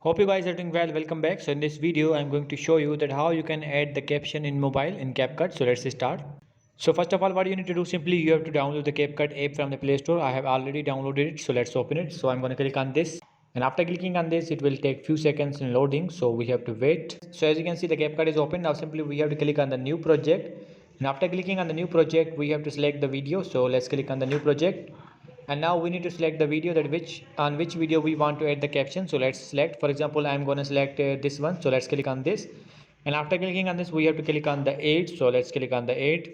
Hope you guys are doing well. Welcome back. So in this video, I'm going to show you that how you can add the caption in mobile in Capcut. So let's start. So first of all, what you need to do, simply you have to download the Capcut app from the Play Store. I have already downloaded it. So let's open it. So I'm going to click on this. And after clicking on this, it will take few seconds in loading. So we have to wait. So as you can see, the Capcut is open. Now simply we have to click on the new project. And after clicking on the new project, we have to select the video. So let's click on the new project. And now we need to select the video that which video we want to add the caption. So let's select, for example, I'm going to select this one. So let's click on this, and after clicking on this we have to click on the add. So let's click on the add.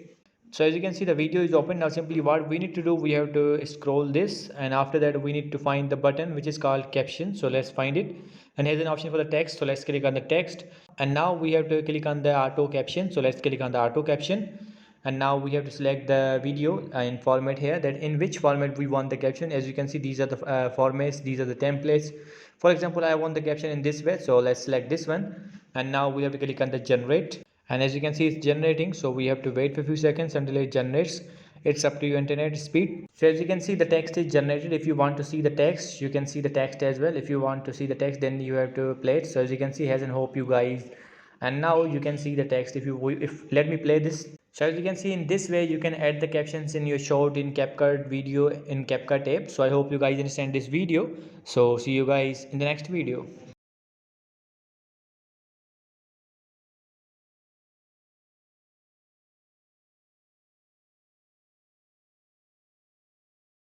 So as you can see, the video is open. Now simply what we need to do, we have to scroll this, and after that we need to find the button which is called caption. So let's find it, and here's an option for the text. So let's click on the text, and now we have to click on the auto caption. So let's click on the auto caption, and now we have to select the video in format here, that in which format we want the caption. As you can see, these are the formats, these are the templates. For example, I want the caption in this way, so let's select this one, and now we have to click on the generate, and as you can see, it's generating. So we have to wait for a few seconds until it generates. It's up to your internet speed. So as you can see, the text is generated. If you want to see the text, you can see the text as well. If you want to see the text, then you have to play it. So as you can see, has and hope you guys, and now you can see the text. If let me play this. So as you can see, in this way you can add the captions in your short in CapCut video in CapCut app. So I hope you guys understand this video. So see you guys in the next video.